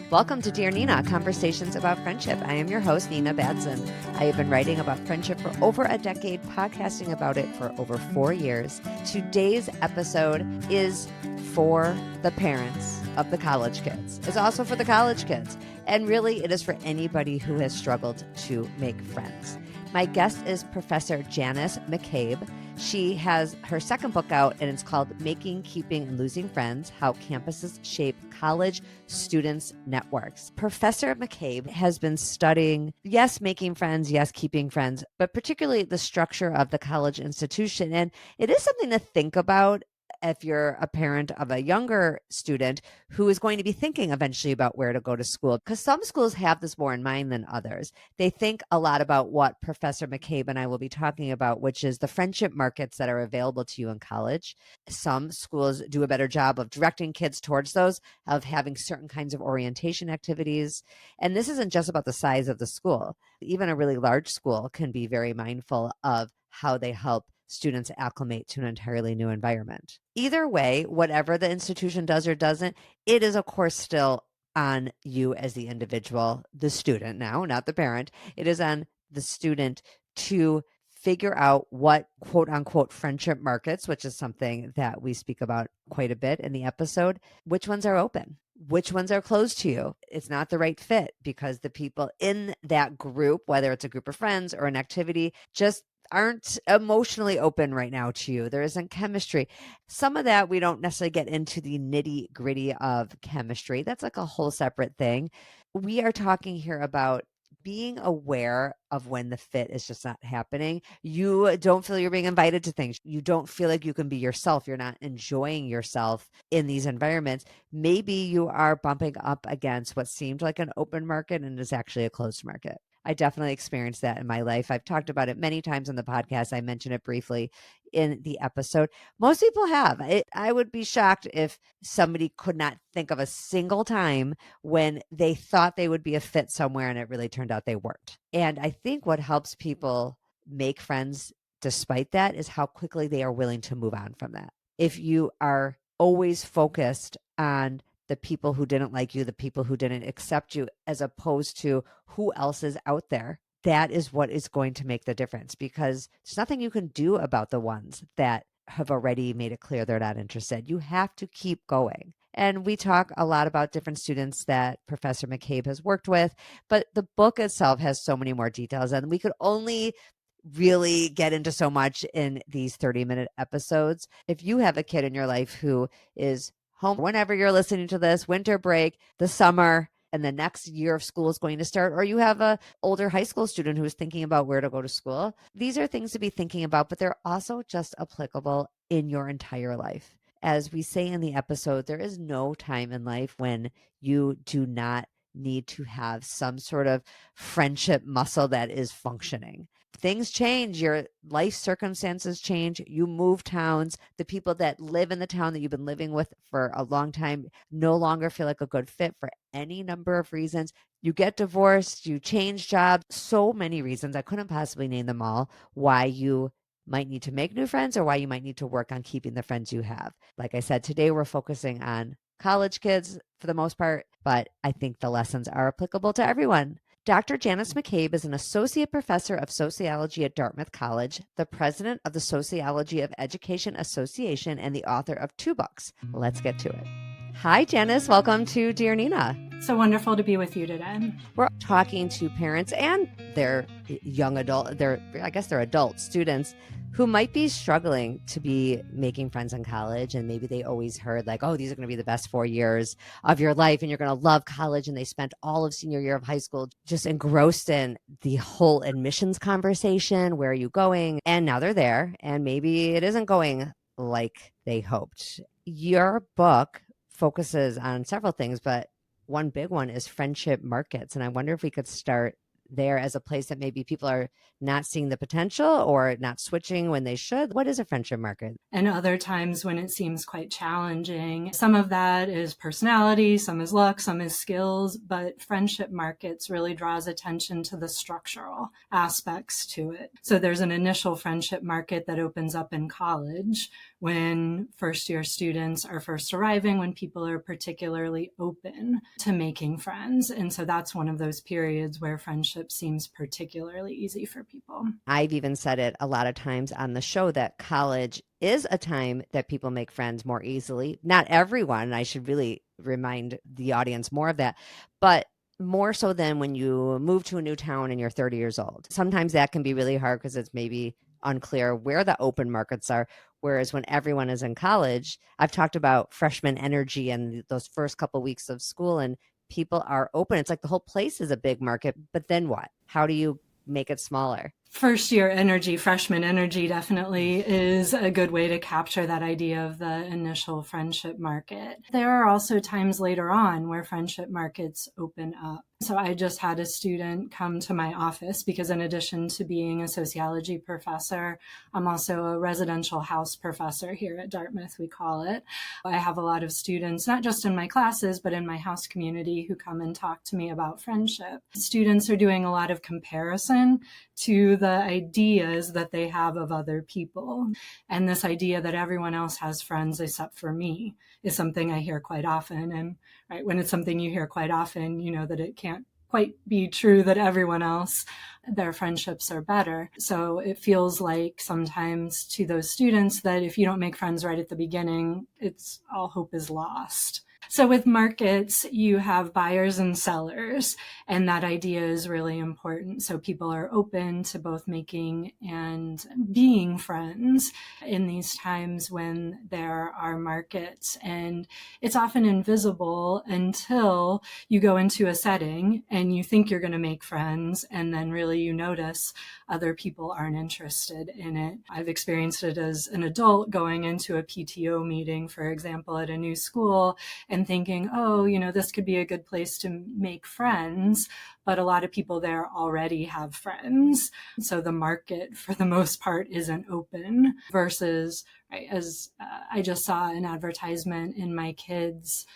Welcome to Dear Nina, Conversations about Friendship. I am your host, Nina Badson. I have been writing about friendship for over a decade, podcasting about it for over 4 years. Today's episode is for the parents of the college kids. It's also for the college kids. And really, it is for anybody who has struggled to make friends. My guest is Professor Janice McCabe. She has her second book out, and it's called Making, Keeping, and Losing Friends, How Campuses Shape College Students' Networks. Professor McCabe has been studying, yes, making friends, yes, keeping friends, but particularly the structure of the college institution. And it is something to think about if you're a parent of a younger student who is going to be thinking eventually about where to go to school, because some schools have this more in mind than others. They think a lot about what Professor McCabe and I will be talking about, which is the friendship markets that are available to you in college. Some schools do a better job of directing kids towards those, of having certain kinds of orientation activities. And this isn't just about the size of the school. Even a really large school can be very mindful of how they help students acclimate to an entirely new environment. Either way, whatever the institution does or doesn't, it is, of course, still on you as the individual, the student now, not the parent. It is on the student to figure out what quote unquote friendship markets, which is something that we speak about quite a bit in the episode, which ones are open, which ones are closed to you. It's not the right fit because the people in that group, whether it's a group of friends or an activity, just aren't emotionally open right now to you. There isn't chemistry. Some of that we don't necessarily get into the nitty gritty of chemistry. That's like a whole separate thing. We are talking here about being aware of when the fit is just not happening. You don't feel you're being invited to things. You don't feel like you can be yourself. You're not enjoying yourself in these environments. Maybe you are bumping up against what seemed like an open market and is actually a closed market. I definitely experienced that in my life. I've talked about it many times on the podcast. I mentioned it briefly in the episode. Most people have. I would be shocked if somebody could not think of a single time when they thought they would be a fit somewhere and it really turned out they weren't. And I think what helps people make friends despite that is how quickly they are willing to move on from that. If you are always focused on the people who didn't like you, the people who didn't accept you, as opposed to who else is out there, that is what is going to make the difference, because there's nothing you can do about the ones that have already made it clear they're not interested. You have to keep going. And we talk a lot about different students that Professor McCabe has worked with, but the book itself has so many more details, and we could only really get into so much in these 30-minute episodes. If you have a kid in your life who is home whenever you're listening to this, winter break, the summer, and the next year of school is going to start, or you have a older high school student who's thinking about where to go to school, these are things to be thinking about, but they're also just applicable in your entire life. As we say in the episode, there is no time in life when you do not need to have some sort of friendship muscle that is functioning. Things change, your life circumstances change, you move towns, the people that live in the town that you've been living with for a long time no longer feel like a good fit for any number of reasons. You get divorced, you change jobs, so many reasons. I couldn't possibly name them all why you might need to make new friends or why you might need to work on keeping the friends you have. Like I said, today we're focusing on college kids for the most part, but I think the lessons are applicable to everyone. Dr. Janice McCabe is an associate professor of sociology at Dartmouth College, the president of the Sociology of Education Association, and the author of 2 books. Let's get to it. Hi, Janice. Welcome to Dear Nina. So wonderful to be with you today. We're talking to parents and their young adult, I guess they're adult students who might be struggling to be making friends in college. And maybe they always heard like, oh, these are going to be the best 4 years of your life and you're going to love college. And they spent all of senior year of high school just engrossed in the whole admissions conversation. Where are you going? And now they're there and maybe it isn't going like they hoped. Your book focuses on several things, but one big one is friendship markets. And I wonder if we could start there as a place that maybe people are not seeing the potential or not switching when they should? What is a friendship market? And other times when it seems quite challenging. Some of that is personality, some is luck, some is skills, but friendship markets really draws attention to the structural aspects to it. So there's an initial friendship market that opens up in college when first year students are first arriving, when people are particularly open to making friends. And so that's one of those periods where friendship seems particularly easy for people. I've even said it a lot of times on the show that college is a time that people make friends more easily. Not everyone, I should really remind the audience more of that, but more so than when you move to a new town and you're 30 years old. Sometimes that can be really hard because it's maybe unclear where the open markets are. Whereas when everyone is in college, I've talked about freshman energy and those first couple weeks of school, and people are open. It's like the whole place is a big market, but then what? How do you make it smaller? First year energy, freshman energy definitely is a good way to capture that idea of the initial friendship market. There are also times later on where friendship markets open up. So I just had a student come to my office because in addition to being a sociology professor, I'm also a residential house professor here at Dartmouth, we call it. I have a lot of students, not just in my classes, but in my house community who come and talk to me about friendship. Students are doing a lot of comparison to the ideas that they have of other people. And this idea that everyone else has friends except for me is something I hear quite often. And right, when it's something you hear quite often, you know that it can't quite be true that everyone else, their friendships are better. So it feels like sometimes to those students that if you don't make friends right at the beginning, it's all hope is lost. So with markets, you have buyers and sellers, and that idea is really important. So people are open to both making and being friends in these times when there are markets. And it's often invisible until you go into a setting and you think you're going to make friends, and then really you notice other people aren't interested in it. I've experienced it as an adult going into a PTO meeting, for example, at a new school, and thinking, oh, you know, this could be a good place to make friends. But a lot of people there already have friends. So the market, for the most part, isn't open versus, right, as I just saw an advertisement in my kids'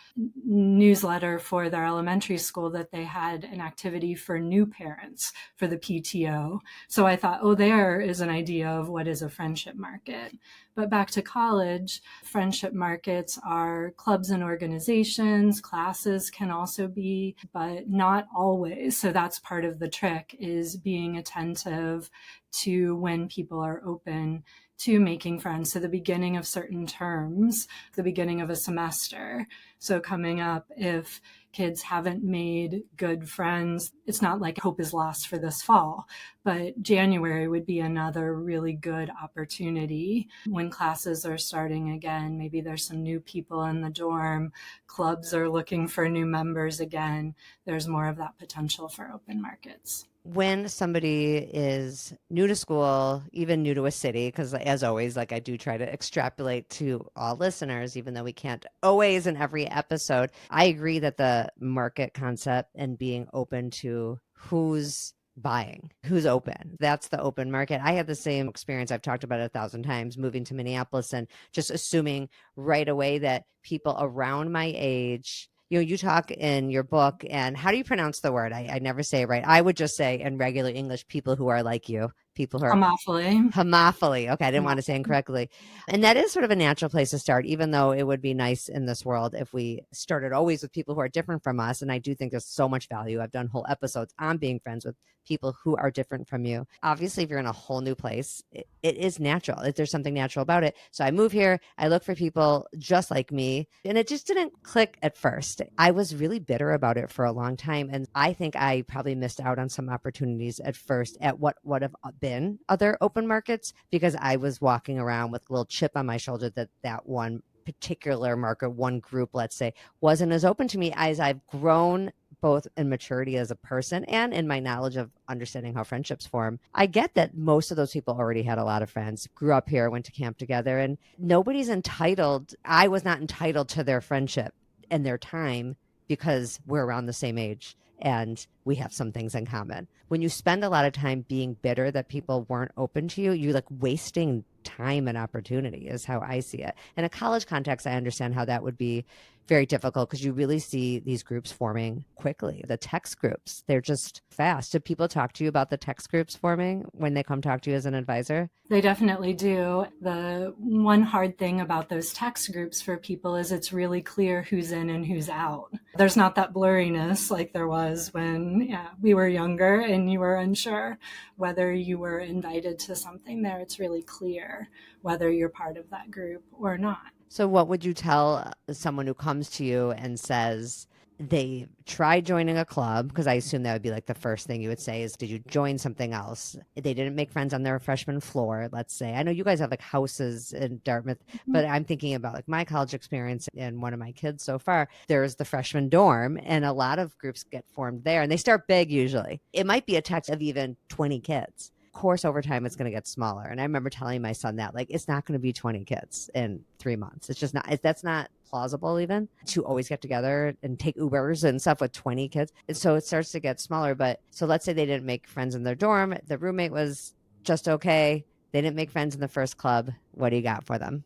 newsletter for their elementary school that they had an activity for new parents for the PTO. So I thought, oh, there is an idea of what is a friendship market. But back to college, friendship markets are clubs and organizations, classes can also be, but not always. So that's part of the trick, is being attentive to when people are open to making friends. So the beginning of certain terms, the beginning of a semester. So coming up, if kids haven't made good friends, it's not like hope is lost for this fall, but January would be another really good opportunity when classes are starting again. Maybe there's some new people in the dorm, clubs are looking for new members again. There's more of that potential for open markets. When somebody is new to school, even new to a city, because as always, like I do try to extrapolate to all listeners, even though we can't always in every episode, I agree that the market concept and being open to who's buying, who's open, that's the open market. I had the same experience. I've talked about it 1,000 times, moving to Minneapolis and just assuming right away that people around my age, you know, you talk in your book, and how do you pronounce the word? I never say it right. I would just say in regular English, people who are like you, people who are Homophily. homophily. Okay, I didn't want to say incorrectly. And that is sort of a natural place to start, even though it would be nice in this world if we started always with people who are different from us. And I do think there's so much value. I've done whole episodes on being friends with people who are different from you. Obviously, if you're in a whole new place, it is natural. There's something natural about it. So I move here, I look for people just like me, and it just didn't click at first. I was really bitter about it for a long time. And I think I probably missed out on some opportunities at first at what would have been other open markets, because I was walking around with a little chip on my shoulder that one particular market, one group, let's say, wasn't as open to me. As I've grown both in maturity as a person and in my knowledge of understanding how friendships form, I get that most of those people already had a lot of friends, grew up here, went to camp together, and nobody's entitled. I was not entitled to their friendship and their time because we're around the same age. and we have some things in common. When you spend a lot of time being bitter that people weren't open to you, you're like wasting time and opportunity is how I see it. In a college context, I understand how that would be very difficult because you really see these groups forming quickly. The text groups, they're just fast. Do people talk to you about the text groups forming when they come talk to you as an advisor? They definitely do. The one hard thing about those text groups for people is it's really clear who's in and who's out. There's not that blurriness like there was when we were younger and you were unsure whether you were invited to something there. It's really clear whether you're part of that group or not. So what would you tell someone who comes to you and says they tried joining a club? Because I assume that would be like the first thing you would say is, did you join something else? They didn't make friends on their freshman floor, let's say. I know you guys have like houses in Dartmouth, but I'm thinking about like my college experience and one of my kids so far. There's the freshman dorm and a lot of groups get formed there and they start big usually. It might be a text of even 20 kids. Of course, over time, it's going to get smaller. And I remember telling my son that, like, it's not going to be 20 kids in 3 months. It's just not, that's not plausible even to always get together and take Ubers and stuff with 20 kids. And so it starts to get smaller. But so let's say they didn't make friends in their dorm. The roommate was just okay. They didn't make friends in the first club. What do you got for them?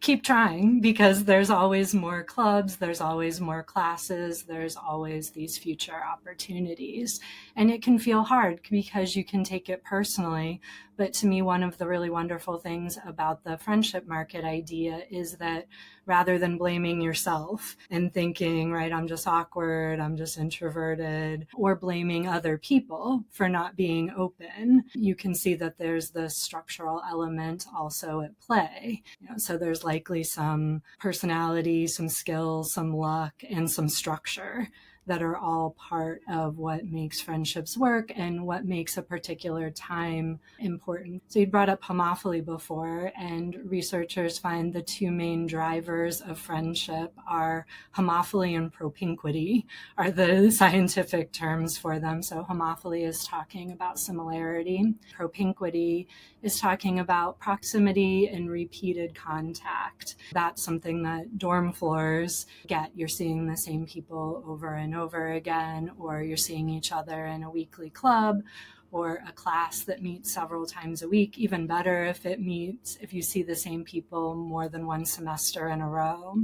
Keep trying, because there's always more clubs, there's always more classes, there's always these future opportunities. And it can feel hard because you can take it personally. But to me, one of the really wonderful things about the friendship market idea is that rather than blaming yourself and thinking, right, I'm just awkward, I'm just introverted, or blaming other people for not being open, you can see that there's the structural element also at play. So there's likely some personality, some skills, some luck, and some structure that are all part of what makes friendships work and what makes a particular time important. So you brought up homophily before, and researchers find the two main drivers of friendship are homophily and propinquity are the scientific terms for them. So homophily is talking about similarity. Propinquity is talking about proximity and repeated contact. That's something that dorm floors get. You're seeing the same people over and over again, or you're seeing each other in a weekly club or a class that meets several times a week. Even better if you see the same people more than one semester in a row.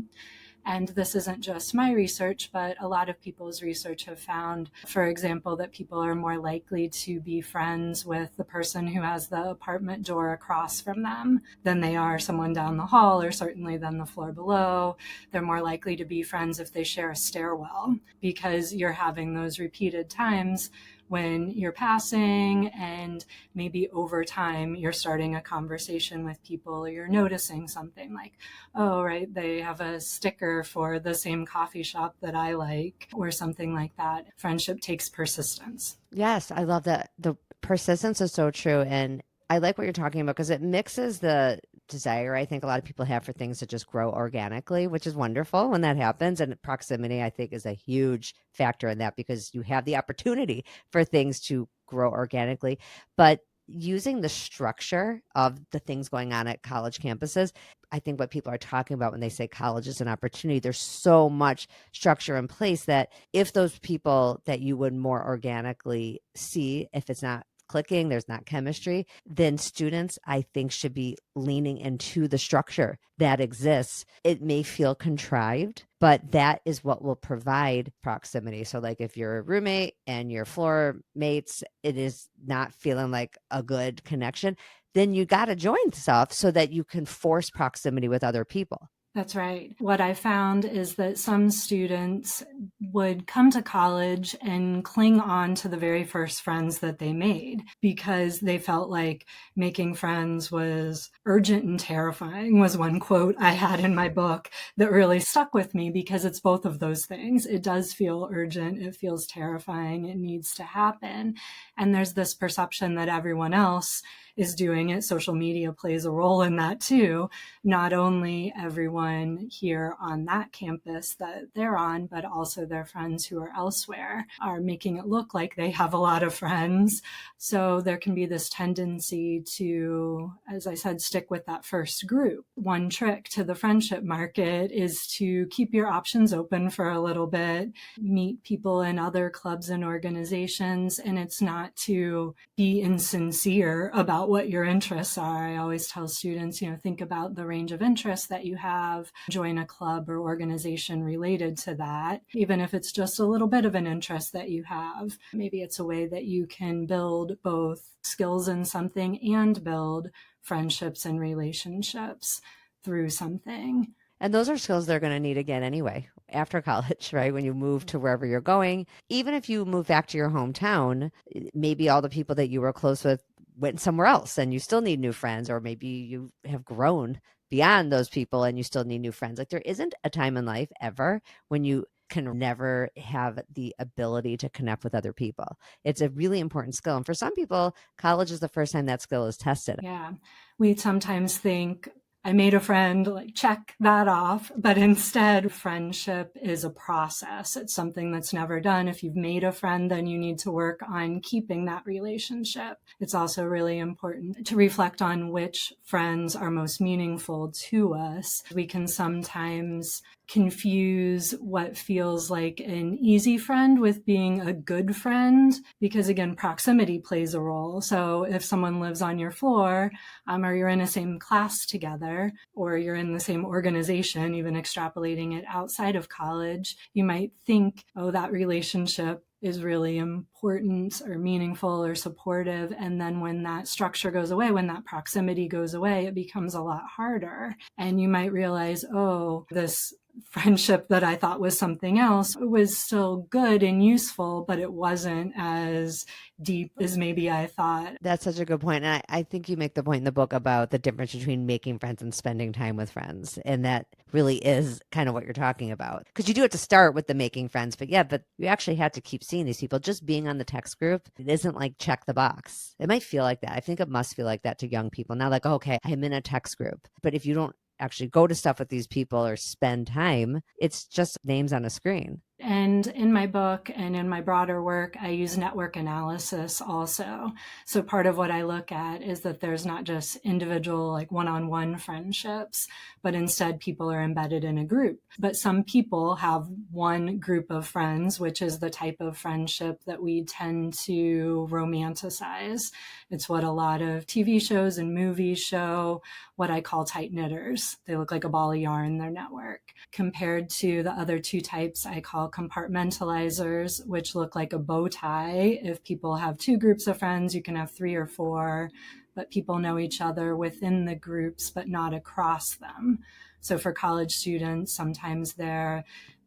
And this isn't just my research, but a lot of people's research have found, for example, that people are more likely to be friends with the person who has the apartment door across from them than they are someone down the hall, or certainly than the floor below. They're more likely to be friends if they share a stairwell, because you're having those repeated times when you're passing, and maybe over time you're starting a conversation with people, or you're noticing something like, oh, right, they have a sticker for the same coffee shop that I like, or something like that. Friendship takes persistence. Yes, I love that. The persistence is so true. And I like what you're talking about because it mixes the desire I think a lot of people have for things to just grow organically, which is wonderful when that happens. And proximity, I think, is a huge factor in that because you have the opportunity for things to grow organically. But using the structure of the things going on at college campuses, I think what people are talking about when they say college is an opportunity, there's so much structure in place that if those people that you would more organically see, if it's not clicking, there's not chemistry, then students, I think, should be leaning into the structure that exists. It may feel contrived, but that is what will provide proximity. So like if you're a roommate and your floor mates, it is not feeling like a good connection, then you got to join stuff so that you can force proximity with other people. That's right. What I found is that some students would come to college and cling on to the very first friends that they made because they felt like making friends was urgent and terrifying, was one quote I had in my book that really stuck with me, because it's both of those things. It does feel urgent. It feels terrifying. It needs to happen. And there's this perception that everyone else is doing it. Social media plays a role in that too. Not only everyone here on that campus that they're on, but also their friends who are elsewhere are making it look like they have a lot of friends. So there can be this tendency to, as I said, stick with that first group. One trick to the friendship market is to keep your options open for a little bit, meet people in other clubs and organizations, and it's not to be insincere about what your interests are. I always tell students, think about the range of interests that you have, join a club or organization related to that, even if it's just a little bit of an interest that you have. Maybe it's a way that you can build both skills in something and build friendships and relationships through something. And those are skills they're going to need again anyway, after college, right? When you move to wherever you're going, even if you move back to your hometown, maybe all the people that you were close with went somewhere else and you still need new friends, or maybe you have grown beyond those people and you still need new friends. Like there isn't a time in life ever when you can never have the ability to connect with other people. It's a really important skill. And for some people, college is the first time that skill is tested. Yeah. We sometimes think, I made a friend, like check that off. But instead, friendship is a process. It's something that's never done. If you've made a friend, then you need to work on keeping that relationship. It's also really important to reflect on which friends are most meaningful to us. We can sometimes confuse what feels like an easy friend with being a good friend, because again, proximity plays a role. So if someone lives on your floor, or you're in the same class together, or you're in the same organization, even extrapolating it outside of college, you might think, oh, that relationship is really important or meaningful or supportive. And then when that structure goes away, when that proximity goes away, it becomes a lot harder. And you might realize, oh, this friendship that I thought was something else was still good and useful, but it wasn't as deep as maybe I thought. That's such a good point. And I think you make the point in the book about the difference between making friends and spending time with friends. And that really is kind of what you're talking about. Because you do have to start with the making friends, but you actually have to keep seeing these people. Just being on the text group, it isn't like check the box. It might feel like that. I think it must feel like that to young people. Now, like, okay, I'm in a text group. But if you don't actually go to stuff with these people or spend time, it's just names on a screen. And in my book and in my broader work, I use network analysis also. So part of what I look at is that there's not just individual, like one-on-one friendships, but instead people are embedded in a group. But some people have one group of friends, which is the type of friendship that we tend to romanticize. It's what a lot of TV shows and movies show, what I call tight knitters. They look like a ball of yarn, their network. Compared to the other two types I call compartmentalizers, which look like a bow tie. If people have two groups of friends, you can have 3 or 4, but people know each other within the groups, but not across them. So for college students, sometimes they're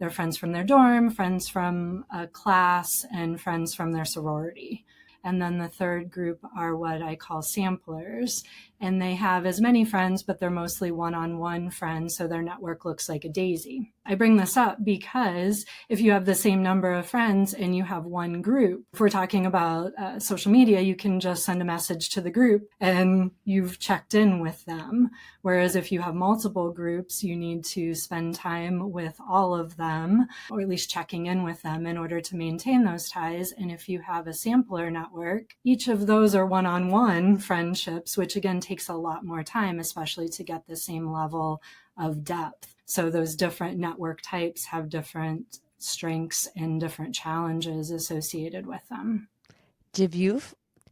friends from their dorm, friends from a class, and friends from their sorority. And then the third group are what I call samplers. And they have as many friends, but they're mostly one-on-one friends. So their network looks like a daisy. I bring this up because if you have the same number of friends and you have one group, if we're talking about social media, you can just send a message to the group and you've checked in with them. Whereas if you have multiple groups, you need to spend time with all of them, or at least checking in with them in order to maintain those ties. And if you have a sampler network, each of those are one-on-one friendships, which again takes a lot more time, especially to get the same level of depth. So those different network types have different strengths and different challenges associated with them.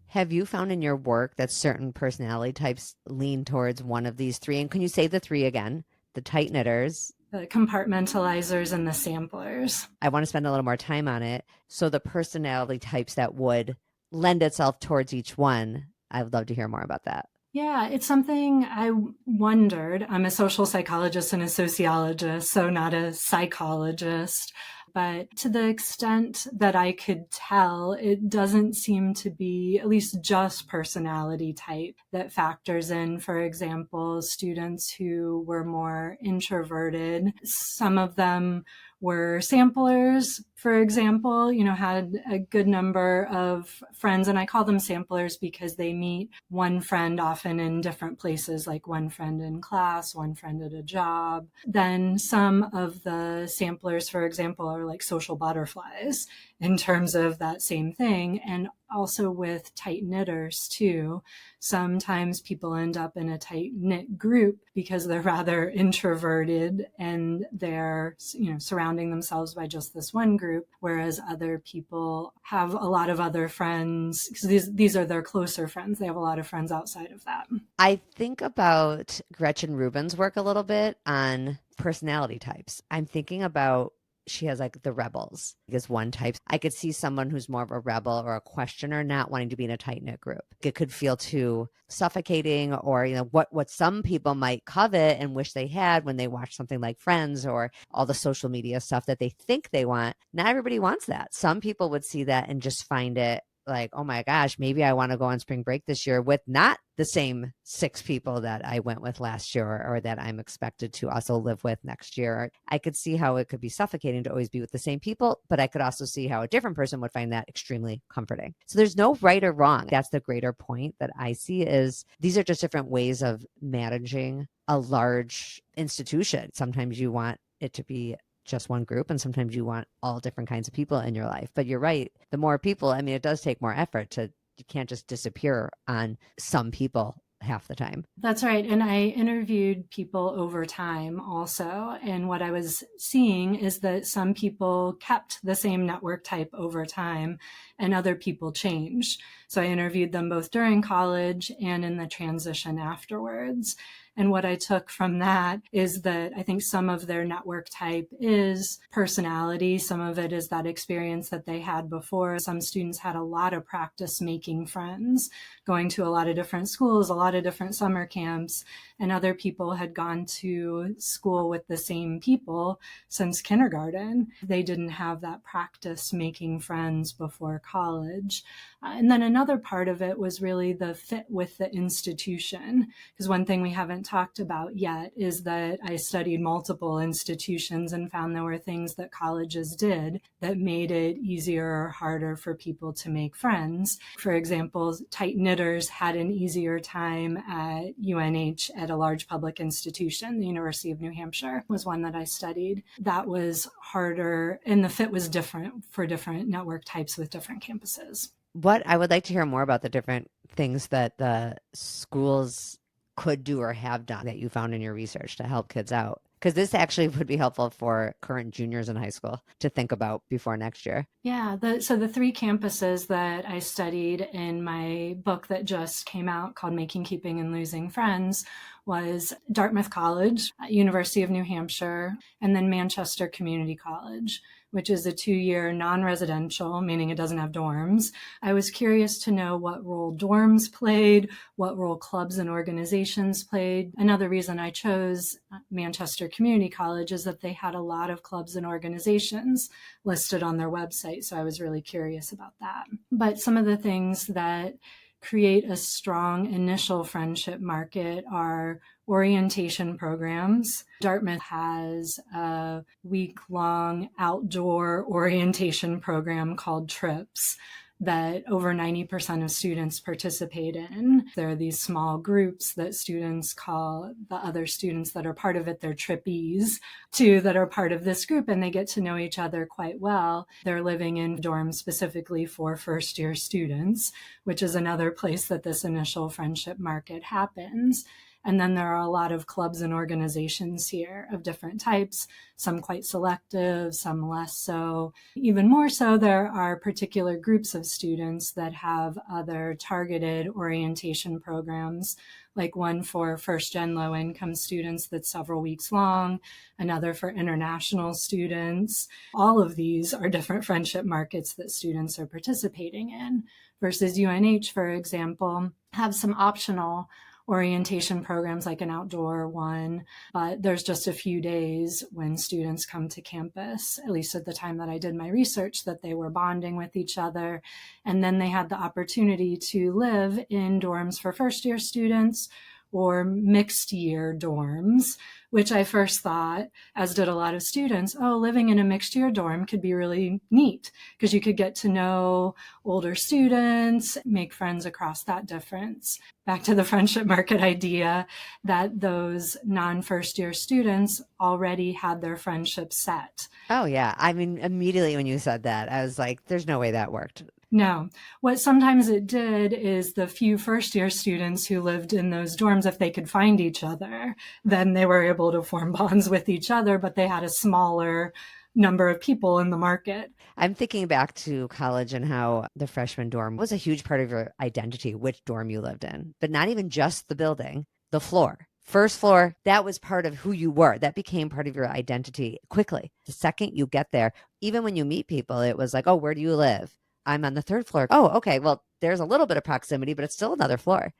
Have you found in your work that certain personality types lean towards one of these 3? And can you say the 3 again? The tight knitters, the compartmentalizers, and the samplers. I want to spend a little more time on it. So the personality types that would lend itself towards each one, I would love to hear more about that. Yeah, it's something I wondered. I'm a social psychologist and a sociologist, so not a psychologist. But to the extent that I could tell, it doesn't seem to be at least just personality type that factors in. For example, students who were more introverted, some of them were samplers, for example, had a good number of friends, and I call them samplers because they meet one friend often in different places, like one friend in class, one friend at a job. Then some of the samplers, for example, are like social butterflies in terms of that same thing. And also with tight knitters too. Sometimes people end up in a tight knit group because they're rather introverted and they're, surrounding themselves by just this one group, whereas other people have a lot of other friends because these are their closer friends. They have a lot of friends outside of that. I think about Gretchen Rubin's work a little bit on personality types. I'm thinking about she has like the rebels is one type. I could see someone who's more of a rebel or a questioner not wanting to be in a tight knit group. It could feel too suffocating, or what some people might covet and wish they had when they watch something like Friends or all the social media stuff that they think they want. Not everybody wants that. Some people would see that and just find it like, oh my gosh, maybe I want to go on spring break this year with not the same 6 people that I went with last year or that I'm expected to also live with next year. I could see how it could be suffocating to always be with the same people, but I could also see how a different person would find that extremely comforting. So there's no right or wrong. That's the greater point that I see is these are just different ways of managing a large institution. Sometimes you want it to be just one group, and sometimes you want all different kinds of people in your life. But you're right, the more people, it does take more effort you can't just disappear on some people half the time. That's right. And I interviewed people over time also. And what I was seeing is that some people kept the same network type over time and other people changed. So I interviewed them both during college and in the transition afterwards. And what I took from that is that I think some of their network type is personality. Some of it is that experience that they had before. Some students had a lot of practice making friends, going to a lot of different schools, a lot of different summer camps, and other people had gone to school with the same people since kindergarten. They didn't have that practice making friends before college. And then another part of it was really the fit with the institution, because one thing we haven't talked about yet is that I studied multiple institutions and found there were things that colleges did that made it easier or harder for people to make friends. For example, tight knitters had an easier time at UNH at a large public institution. The University of New Hampshire was one that I studied. That was harder, and the fit was different for different network types with different campuses. What I would like to hear more about the different things that the schools could do or have done that you found in your research to help kids out. Because this actually would be helpful for current juniors in high school to think about before next year. Yeah, so the 3 campuses that I studied in my book that just came out called Making, Keeping, and Losing Friends was Dartmouth College, University of New Hampshire, and then Manchester Community College, which is a 2-year non-residential, meaning it doesn't have dorms. I was curious to know what role dorms played, what role clubs and organizations played. Another reason I chose Manchester Community College is that they had a lot of clubs and organizations listed on their website, so I was really curious about that. But some of the things that create a strong initial friendship market are orientation programs. Dartmouth has a week-long outdoor orientation program called TRIPS that over 90% of students participate in. There are these small groups that students call the other students that are part of it, they're trippies, too, that are part of this group, and they get to know each other quite well. They're living in dorms specifically for first-year students, which is another place that this initial friendship market happens. And then there are a lot of clubs and organizations here of different types, some quite selective, some less so. Even more so, there are particular groups of students that have other targeted orientation programs, like one for first-gen low-income students that's several weeks long, another for international students. All of these are different friendship markets that students are participating in, versus UNH, for example, have some optional orientation programs like an outdoor one, but there's just a few days when students come to campus, at least at the time that I did my research, that they were bonding with each other. And then they had the opportunity to live in dorms for first year students or mixed year dorms, which I first thought, as did a lot of students, oh, living in a mixed year dorm could be really neat because you could get to know older students, make friends across that difference. Back to the friendship market idea that those non-first year students already had their friendship set. Oh, yeah. I mean, immediately when you said that, I was like, there's no way that worked. No. What sometimes it did is the few first year students who lived in those dorms, if they could find each other, then they were able to form bonds with each other, but they had a smaller number of people in the market. I'm thinking back to college and how the freshman dorm was a huge part of your identity, which dorm you lived in, but not even just the building, the floor. First floor, that was part of who you were. That became part of your identity quickly. The second you get there, even when you meet people, it was like, oh, where do you live? I'm on the third floor. Oh, okay. Well, there's a little bit of proximity, but it's still another floor.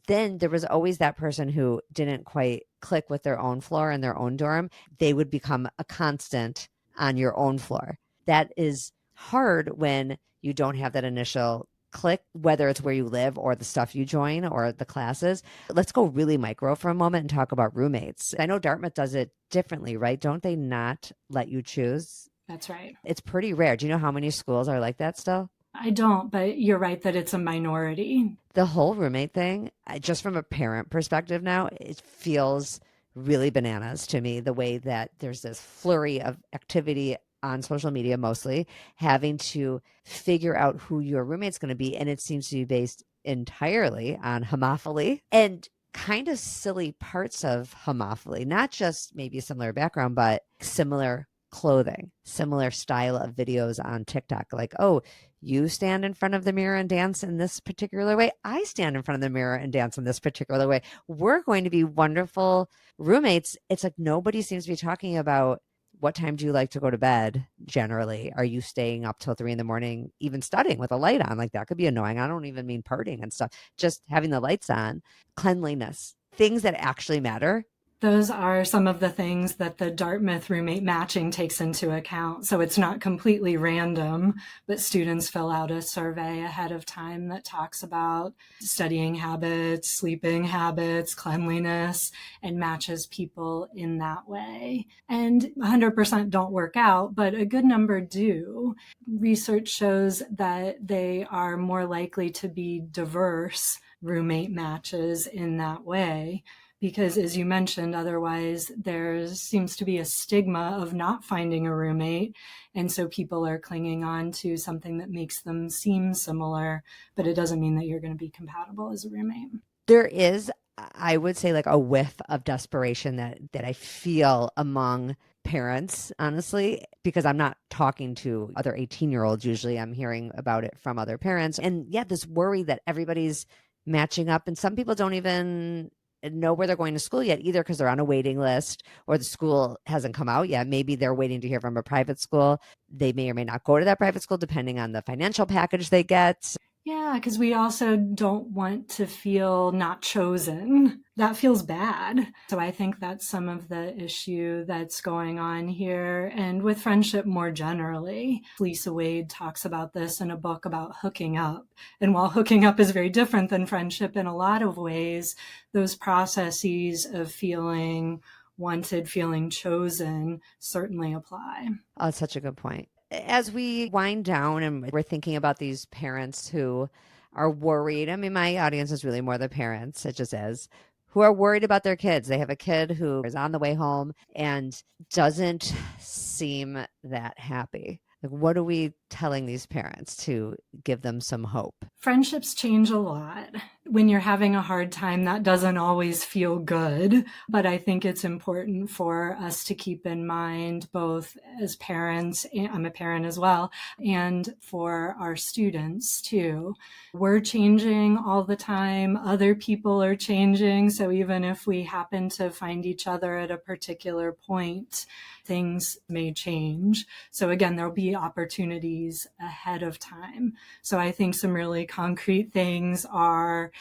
Then there was always that person who didn't quite click with their own floor and their own dorm. They would become a constant on your own floor. That is hard when you don't have that initial click, whether it's where you live or the stuff you join or the classes. Let's go really micro for a moment and talk about roommates. I know Dartmouth does it differently, right? Don't they not let you choose? That's right. It's pretty rare. Do you know how many schools are like that still? I don't, but you're right that it's a minority. The whole roommate thing, just from a parent perspective now, it feels really bananas to me, the way that there's this flurry of activity on social media, mostly having to figure out who your roommate's going to be. And it seems to be based entirely on homophily and kind of silly parts of homophily, not just maybe a similar background, but similar clothing, similar style of videos on TikTok. Like, oh, you stand in front of the mirror and dance in this particular way. I stand in front of the mirror and dance in this particular way. We're going to be wonderful roommates. It's like nobody seems to be talking about what time do you like to go to bed generally? Are you staying up till 3 a.m, even studying with a light on? Like that could be annoying. I don't even mean partying and stuff. Just having the lights on, cleanliness, things that actually matter. Those are some of the things that the Dartmouth roommate matching takes into account. So it's not completely random, but students fill out a survey ahead of time that talks about studying habits, sleeping habits, cleanliness, and matches people in that way. And 100% don't work out, but a good number do. Research shows that they are more likely to be diverse roommate matches in that way. Because as you mentioned, otherwise there seems to be a stigma of not finding a roommate. And so people are clinging on to something that makes them seem similar, but it doesn't mean that you're going to be compatible as a roommate. There is, I would say, like a whiff of desperation that I feel among parents, honestly, because I'm not talking to other 18-year-olds. Usually I'm hearing about it from other parents. And yeah, this worry that everybody's matching up, and some people don't even know where they're going to school yet either, because they're on a waiting list or the school hasn't come out yet. Maybe they're waiting to hear from a private school. They may or may not go to that private school depending on the financial package they get. Yeah, because we also don't want to feel not chosen. That feels bad. So I think that's some of the issue that's going on here. And with friendship more generally, Lisa Wade talks about this in a book about hooking up. And while hooking up is very different than friendship in a lot of ways, those processes of feeling wanted, feeling chosen certainly apply. Oh, that's such a good point. As we wind down and we're thinking about these parents who are worried, I mean, my audience is really more the parents, it just is, who are worried about their kids. They have a kid who is on the way home and doesn't seem that happy. Like, what are we telling these parents to give them some hope? Friendships change a lot. When you're having a hard time, that doesn't always feel good. But I think it's important for us to keep in mind, both as parents, and I'm a parent as well, and for our students too. We're changing all the time. Other people are changing. So even if we happen to find each other at a particular point, things may change. So again, there'll be opportunities ahead of time. So I think some really concrete things are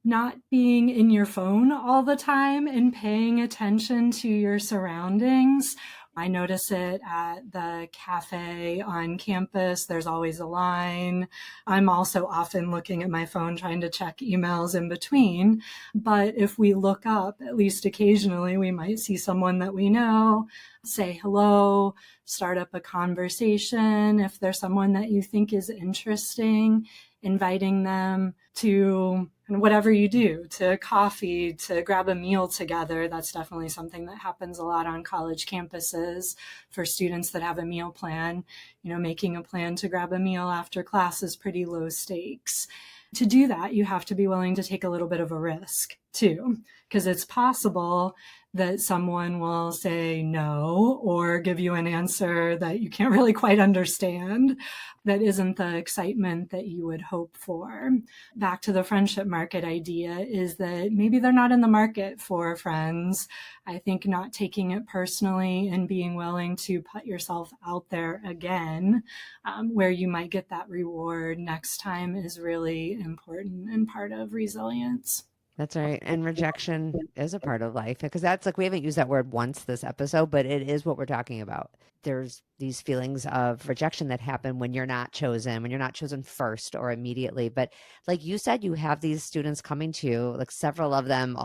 not being in your phone all the time and paying attention to your surroundings, I notice it at the cafe on campus. There's always a line. I'm also often looking at my phone trying to check emails in between. But if we look up, at least occasionally, we might see someone that we know, say hello, start up a conversation. If there's someone that you think is interesting, inviting them to whatever you do, to coffee, to grab a meal together. That's definitely something that happens a lot on college campuses for students that have a meal plan. Making a plan to grab a meal after class is pretty low stakes. To do that, you have to be willing to take a little bit of a risk too, because it's possible that someone will say no or give you an answer that you can't really quite understand, that isn't the excitement that you would hope for. Back to the friendship market idea is that maybe they're not in the market for friends. I think not taking it personally and being willing to put yourself out there again, where you might get that reward next time, is really important and part of resilience. That's right. And rejection is a part of life, because that's like, we haven't used that word once this episode, but it is what we're talking about. There's these feelings of rejection that happen when you're not chosen first or immediately. But like you said, you have these students coming to you, like several of them,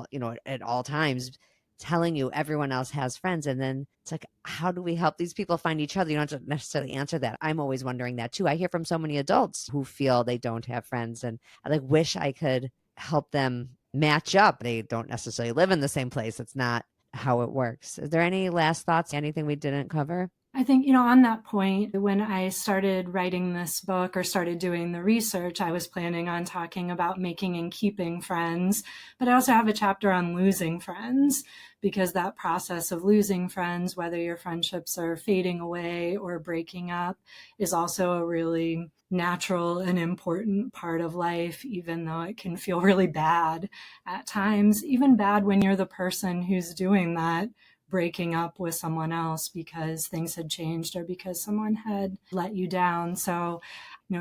at all times, telling you everyone else has friends. And then it's like, how do we help these people find each other? You don't have to necessarily answer that. I'm always wondering that too. I hear from so many adults who feel they don't have friends, and I wish I could help them match up. They don't necessarily live in the same place. It's not how it works. Is there any last thoughts? Anything we didn't cover? I think, on that point, when I started writing this book or started doing the research, I was planning on talking about making and keeping friends, but I also have a chapter on losing friends, because that process of losing friends, whether your friendships are fading away or breaking up, is also a really natural and important part of life, even though it can feel really bad at times, even bad when you're the person who's doing that, breaking up with someone else because things had changed or because someone had let you down. So,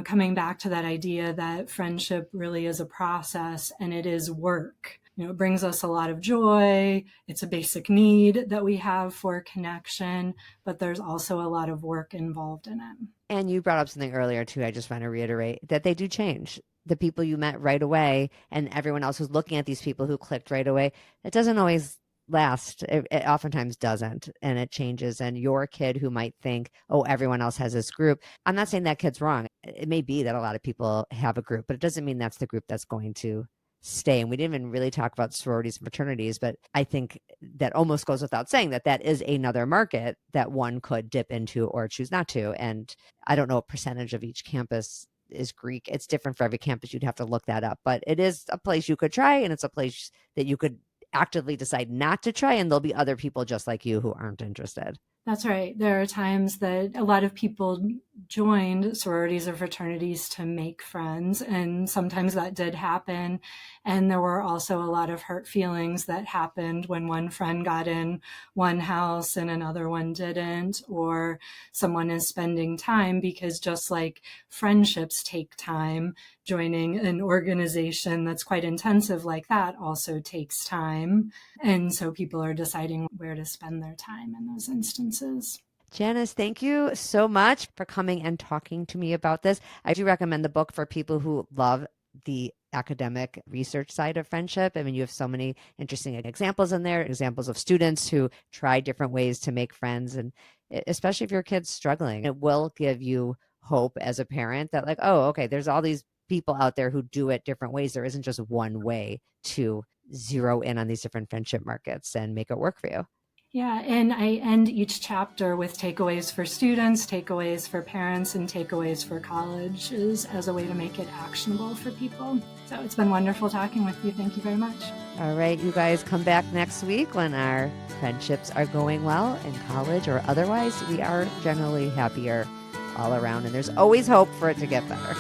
coming back to that idea that friendship really is a process and it is work. It brings us a lot of joy. It's a basic need that we have for connection, but there's also a lot of work involved in it. And you brought up something earlier too. I just want to reiterate that they do change. The people you met right away and everyone else who's looking at these people who clicked right away, it doesn't always last. It oftentimes doesn't, and it changes. And your kid who might think, oh, everyone else has this group, I'm not saying that kid's wrong. It may be that a lot of people have a group, but it doesn't mean that's the group that's going to stay. And we didn't even really talk about sororities and fraternities, but I think that almost goes without saying that is another market that one could dip into or choose not to. And I don't know what percentage of each campus is Greek. It's different for every campus. You'd have to look that up, but it is a place you could try, and it's a place that you could actively decide not to try, and there'll be other people just like you who aren't interested. That's right. There are times that a lot of people joined sororities or fraternities to make friends, and sometimes that did happen. And there were also a lot of hurt feelings that happened when one friend got in one house and another one didn't, or someone is spending time, because just like friendships take time, joining an organization that's quite intensive like that also takes time. And so people are deciding where to spend their time in those instances. Janice, thank you so much for coming and talking to me about this. I do recommend the book for people who love the academic research side of friendship. I mean, you have so many interesting examples in there, examples of students who try different ways to make friends. And especially if your kid's struggling, it will give you hope as a parent that like, oh, okay, there's all these people out there who do it different ways. There isn't just one way to zero in on these different friendship markets and make it work for you. Yeah, and I end each chapter with takeaways for students, takeaways for parents, and takeaways for colleges as a way to make it actionable for people. So it's been wonderful talking with you. Thank you very much. All right, you guys come back next week when our friendships are going well in college or otherwise. We are generally happier all around, and there's always hope for it to get better.